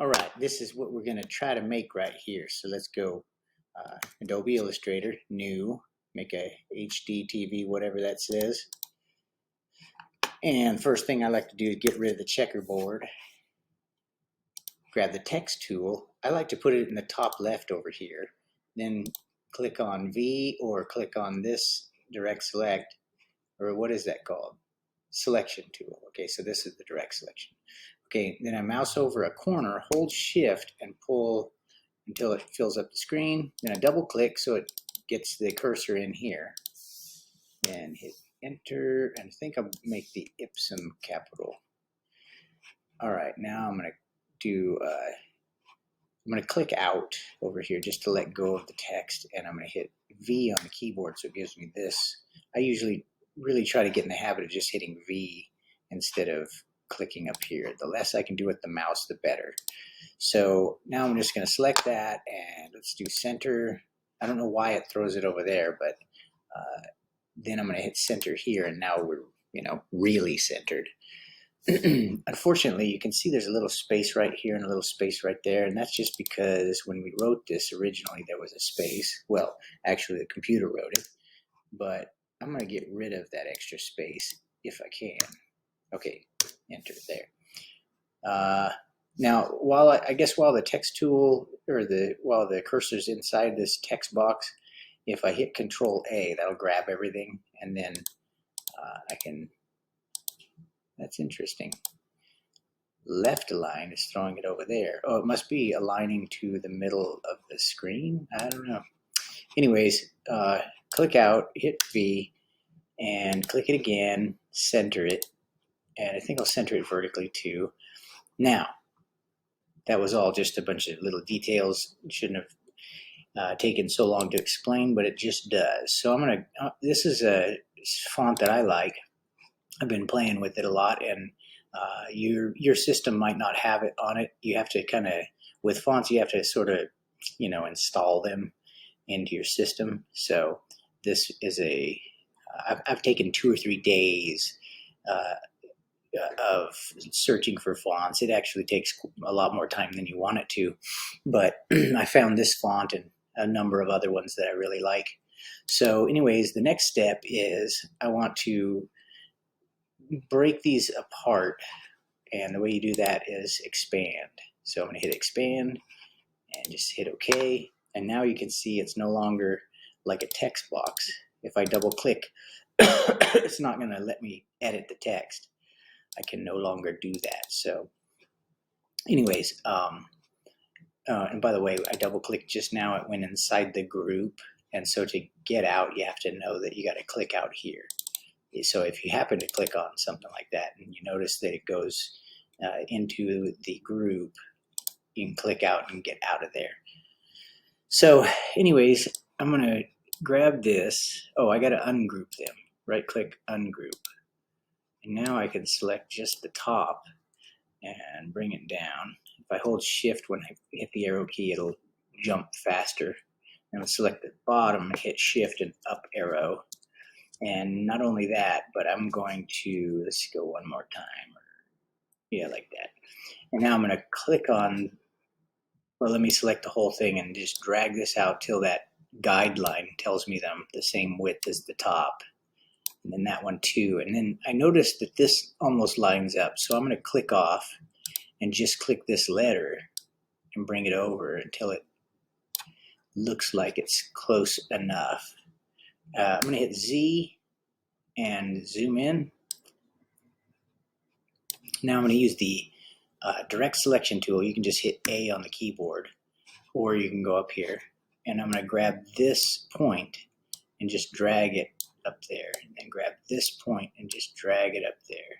All right, this is what we're going to try to make right here. So let's go Adobe Illustrator, new, make a HD TV, whatever that says. And first thing I like to do is get rid of the checkerboard. Grab the text tool. I like to put it in the top left over here. Then click on V or click on this direct select, or what is that called? Selection tool. Okay, so this is the direct selection. Okay, then I mouse over a corner, hold shift and pull until it fills up the screen. Then I double click so it gets the cursor in here. And hit enter, and I think I'll make the Ipsum capital. All right, now I'm gonna click out over here just to let go of the text, and I'm gonna hit V on the keyboard so it gives me this. I usually really try to get in the habit of just hitting V instead of clicking up here. The less I can do with the mouse, the better. So now I'm just going to select that, and let's do center. I don't know why it throws it over there, but then I'm going to hit center here, and now we're really centered. Unfortunately, you can see there's a little space right here and a little space right there, and that's just because when we wrote this originally, there was a space. Well, actually, the computer wrote it, but I'm going to get rid of that extra space if I can. Okay, enter there. Now, while the text tool or while the cursor's inside this text box, if I hit Control A, that'll grab everything, and then I can. That's interesting. Left align is throwing it over there. Oh, it must be aligning to the middle of the screen. I don't know. Anyways, click out, hit V, and click it again. Center it. And I think I'll center it vertically too. Now, that was all just a bunch of little details. It shouldn't have taken so long to explain, but it just does. So I'm going to, this is a font that I like. I've been playing with it a lot, and your system might not have it on it. You have to kind of, with fonts, you have to sort of, install them into your system. So this is I've taken 2 or 3 days of searching for fonts. It actually takes a lot more time than you want it to, but I found this font and a number of other ones that I really like. So anyways, the next step is I want to break these apart, and the way you do that is expand. So I'm going to hit expand and just hit OK, and now you can see it's no longer like a text box. If I double click, it's not going to let me edit the text. I can no longer do that. So anyways, and by the way, I double clicked just now, it went inside the group, and so to get out, you have to know that you got to click out here. So if you happen to click on something like that and you notice that it goes into the group, you can click out and get out of there. So anyways, I'm going to grab this. Oh, I got to ungroup them. Right click, ungroup. And now I can select just the top and bring it down. If I hold shift when I hit the arrow key, it'll jump faster. And I'll select the bottom and hit shift and up arrow. And not only that, but I'm going to, let's go one more time. Yeah, like that. And now I'm going to click on, well, let me select the whole thing and just drag this out till that guideline tells me that I'm the same width as the top. And then that one too. And then I noticed that this almost lines up. So I'm going to click off and just click this letter and bring it over until it looks like it's close enough. I'm going to hit Z and zoom in. Now I'm going to use the direct selection tool. You can just hit A on the keyboard, or you can go up here. And I'm going to grab this point and just drag it up there, and then grab this point and just drag it up there.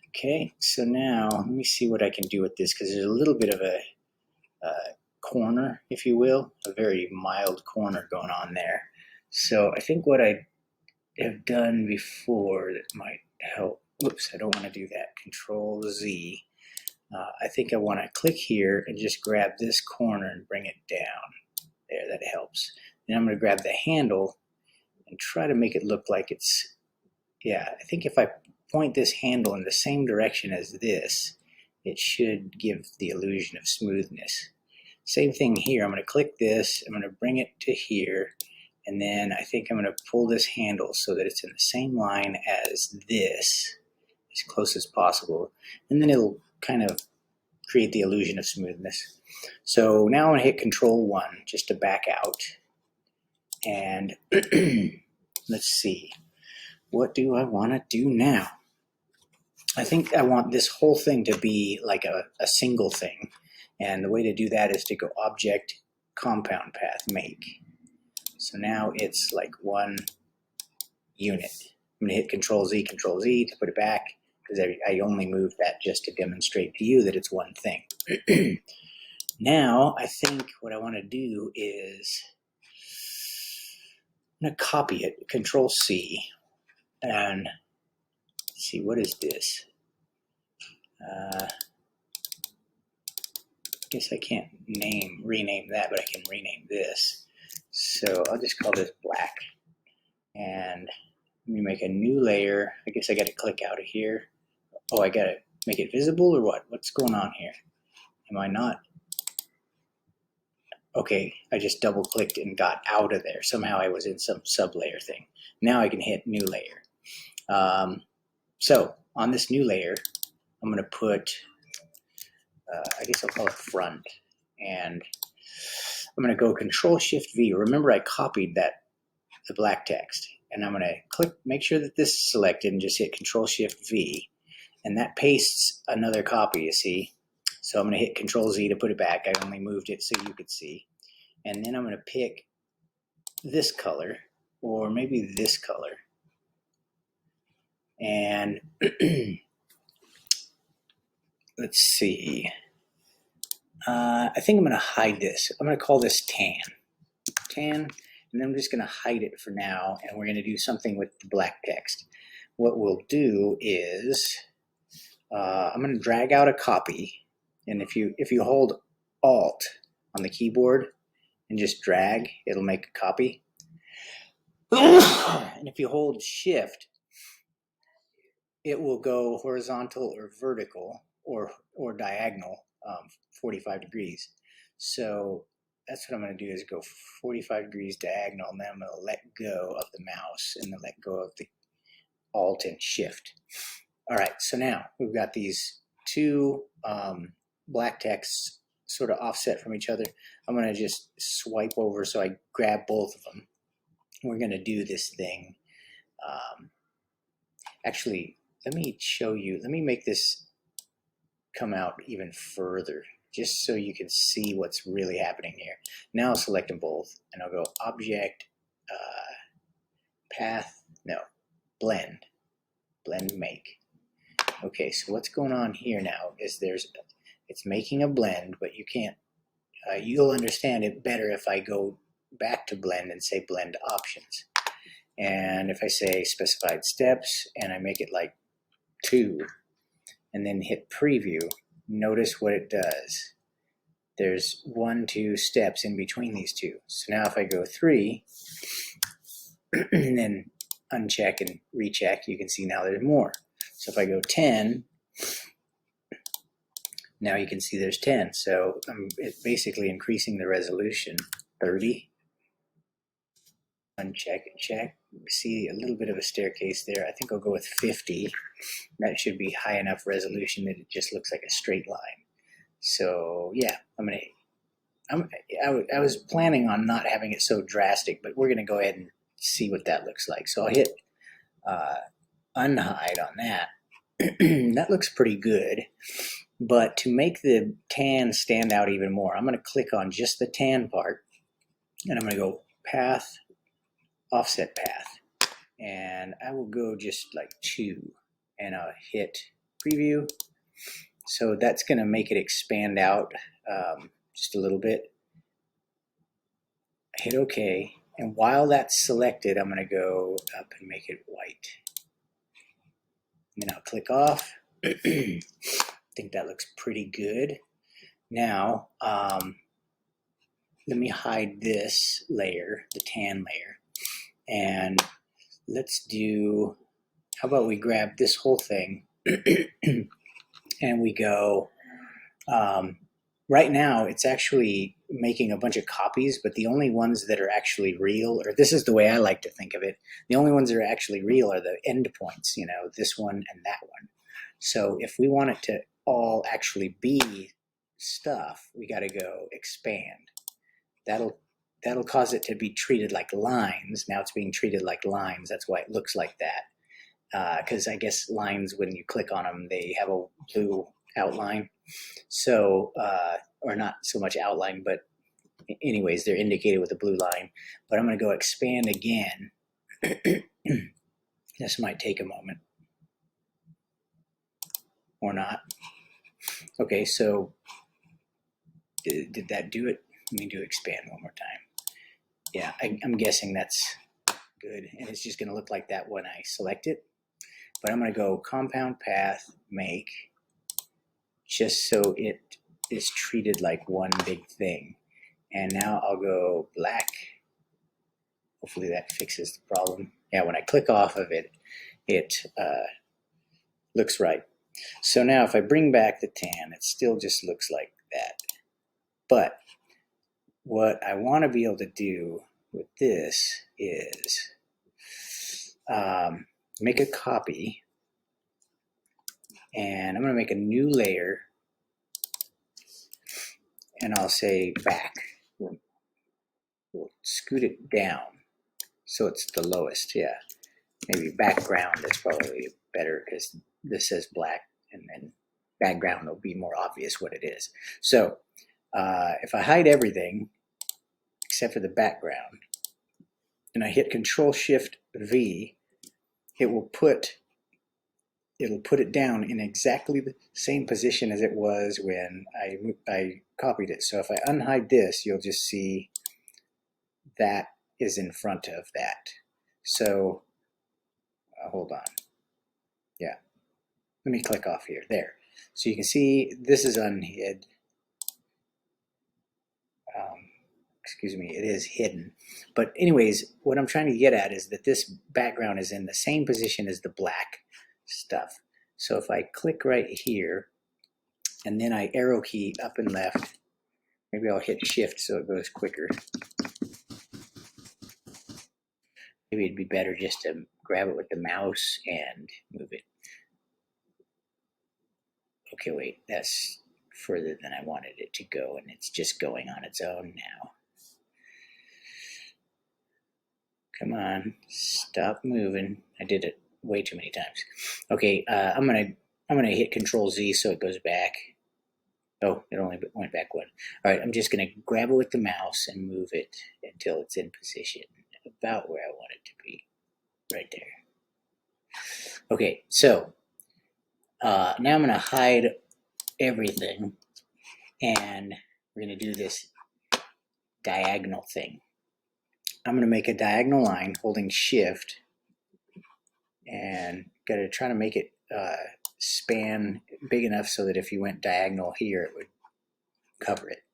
Okay, so now let me see what I can do with this, because there's a little bit of a corner, if you will, a very mild corner going on there. So I think what I have done before that might help. Whoops, I don't want to do that. Control Z. I think I want to click here and just grab this corner and bring it down. There, that helps. Then I'm going to grab the handle and try to make it look like it's, yeah, I think if I point this handle in the same direction as this, it should give the illusion of smoothness. Same thing here. I'm going to click this, I'm going to bring it to here, and then I think I'm going to pull this handle so that it's in the same line as this, as close as possible, and then it'll kind of create the illusion of smoothness. So now I'm going to hit Control 1 just to back out, and let's see, what do I want to do now? I think I want this whole thing to be like a single thing, and the way to do that is to go Object, Compound Path, Make. So now it's like one unit. I'm going to hit Control Z to put it back, because I only moved that just to demonstrate to you that it's one thing. Now I think what I want to do is I'm going to copy it, Control C, and let's see, what is this? I guess I can't rename that, but I can rename this. So I'll just call this black. And let me make a new layer. I guess I got to click out of here. Oh, I got to make it visible or what? What's going on here? Am I not? Okay, I just double clicked and got out of there. Somehow I was in some sub-layer thing. Now I can hit new layer. So on this new layer, I'm going to put, I guess I'll call it front. And I'm going to go Control Shift V. Remember I copied the black text. And I'm going to click, make sure that this is selected, and just hit Control Shift V. And that pastes another copy, you see. So I'm going to hit Control Z to put it back. I only moved it so you could see. And then I'm going to pick this color, or maybe this color. And let's see. I think I'm going to hide this. I'm going to call this tan. And then I'm just going to hide it for now, and we're going to do something with the black text. What we'll do is I'm going to drag out a copy, and if you hold Alt on the keyboard and just drag, it'll make a copy. And if you hold Shift, it will go horizontal or vertical or diagonal, 45 degrees. So that's what I'm going to do, is go 45 degrees diagonal, and then I'm going to let go of the mouse and then let go of the Alt and Shift. All right, so now we've got these two black texts sort of offset from each other. I'm going to just swipe over so I grab both of them. We're going to do this thing. Actually, let me show you. Let me make this come out even further, just so you can see what's really happening here. Now I'll select them both, and I'll go Object, Path, no, Blend, Make. Okay, so what's going on here now is it's making a blend, but you can't, you'll understand it better if I go back to Blend and say Blend Options. And if I say Specified Steps, and I make it like 2, and then hit Preview, notice what it does. There's 1, 2 steps in between these two. So now if I go 3, and then uncheck and recheck, you can see now there's more. So if I go 10, now you can see there's 10. So I'm basically increasing the resolution. 30, uncheck and check. See a little bit of a staircase there. I think I'll go with 50. That should be high enough resolution that it just looks like a straight line. So yeah, I was planning on not having it so drastic, but we're going to go ahead and see what that looks like. So I'll hit unhide on that. That looks pretty good. But to make the tan stand out even more, I'm going to click on just the tan part, and I'm going to go Path, Offset Path, and I will go just like 2, and I'll hit Preview. So that's going to make it expand out just a little bit. Hit OK, and while that's selected, I'm going to go up and make it white. And then I'll click off. I think that looks pretty good. Now, let me hide this layer, the tan layer, and let's do, how about we grab this whole thing and we go Right now it's actually making a bunch of copies, but the only ones that are actually real, or this is the way I like to think of it, the only ones that are actually real are the endpoints, you know, this one and that one. So if we want it to all actually be stuff, we got to go expand. That'll cause it to be treated like lines. Now it's being treated like lines. That's why it looks like that. Because I guess lines, when you click on them, they have a blue outline. So, or not so much outline, but anyways, they're indicated with a blue line. But I'm going to go expand again. This might take a moment or not. Okay, so did that do it? Let me do expand one more time. Yeah, I'm guessing that's good. And it's just going to look like that when I select it. But I'm going to go compound path, make, just so it is treated like one big thing. And now I'll go black. Hopefully that fixes the problem. Yeah, when I click off of it, it looks right. So now if I bring back the tan, it still just looks like that. But what I want to be able to do with this is make a copy, and I'm going to make a new layer, and I'll say back. We'll scoot it down so it's the lowest. Yeah, maybe background is probably better because this says black, and then background will be more obvious what it is. So if I hide everything except for the background, and I hit Control Shift V, it'll put it down in exactly the same position as it was when I copied it. So if I unhide this, you'll just see that is in front of that. So hold on. Yeah, let me click off here. There. So you can see this is unhid. Excuse me, it is hidden. But anyways, what I'm trying to get at is that this background is in the same position as the black stuff. So if I click right here, and then I arrow key up and left, maybe I'll hit shift so it goes quicker. Maybe it'd be better just to grab it with the mouse and move it. Okay, wait, that's further than I wanted it to go, and it's just going on its own now. Come on, stop moving. I did it way too many times. Okay, I'm gonna hit Control Z so it goes back. Oh, it only went back one. All right, I'm just gonna grab it with the mouse and move it until it's in position about where I want it to be, right there. Okay, so now I'm gonna hide everything, and we're gonna do this diagonal thing. I'm gonna make a diagonal line holding Shift, and gotta try to make it span big enough so that if you went diagonal here, it would cover it.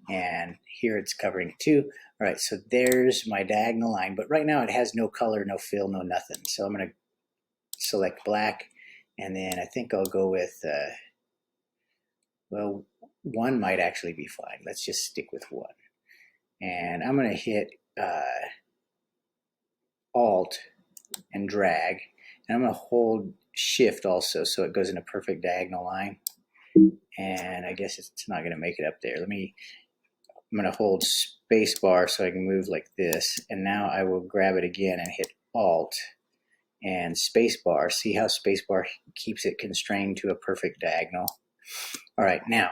And here it's covering it too. All right, so there's my diagonal line, but right now it has no color, no fill, no nothing. So I'm gonna select black, and then I think I'll go with, well, one might actually be fine. Let's just stick with one. And I'm gonna hit Alt and drag, and I'm gonna hold Shift also so it goes in a perfect diagonal line. And I guess it's not gonna make it up there. I'm gonna hold space bar so I can move like this, and now I will grab it again and hit Alt and space bar. See how space bar keeps it constrained to a perfect diagonal? All right, now,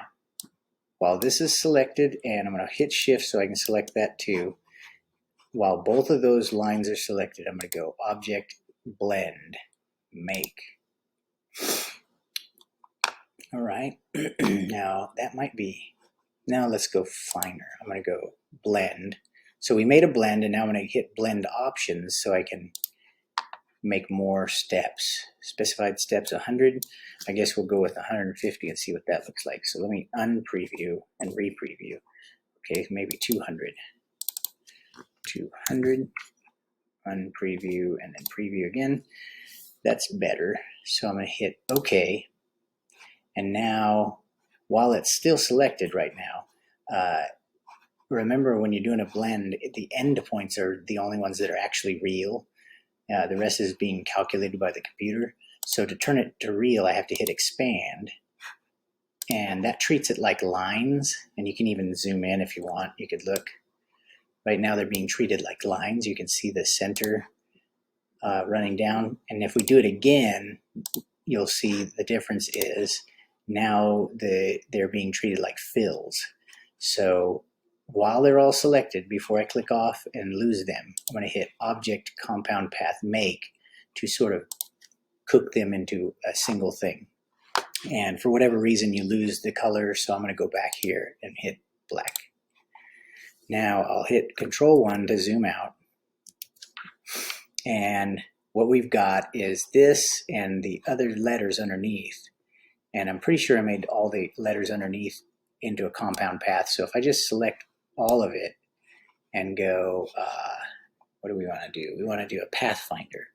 while this is selected, and I'm gonna hit Shift so I can select that too, while both of those lines are selected, I'm gonna go Object, Blend, Make. All right, now that might be, now let's go finer. I'm gonna go Blend. So we made a blend, and now I'm gonna hit Blend Options so I can make more steps. Specified steps 100. I guess we'll go with 150 and see what that looks like. So let me unpreview and repreview. Okay, maybe 200. 200, unpreview, and then preview again. That's better. So I'm going to hit OK. And now while it's still selected right now, remember when you're doing a blend, the end points are the only ones that are actually real. The rest is being calculated by the computer. So to turn it to real, I have to hit expand. And that treats it like lines. And you can even zoom in if you want. You could look. Right now they're being treated like lines. You can see the center running down. And if we do it again, you'll see the difference is now they're being treated like fills. So while they're all selected, before I click off and lose them, I'm going to hit Object Compound Path Make to sort of cook them into a single thing. And for whatever reason, you lose the color, so I'm going to go back here and hit black. Now I'll hit Control-1 to zoom out. And what we've got is this and the other letters underneath. And I'm pretty sure I made all the letters underneath into a compound path. So if I just select all of it and go, what do we want to do? We want to do a pathfinder.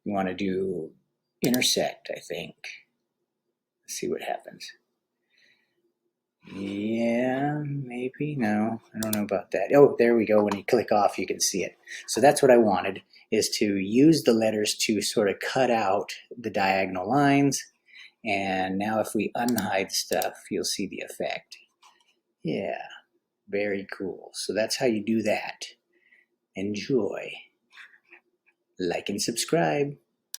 We want to do intersect, I think. Let's see what happens. Yeah, maybe. No, I don't know about that. Oh, there we go. When you click off, you can see it. So that's what I wanted, is to use the letters to sort of cut out the diagonal lines. And now if we unhide stuff, you'll see the effect. Yeah, very cool. So that's how you do that. Enjoy. Like and subscribe.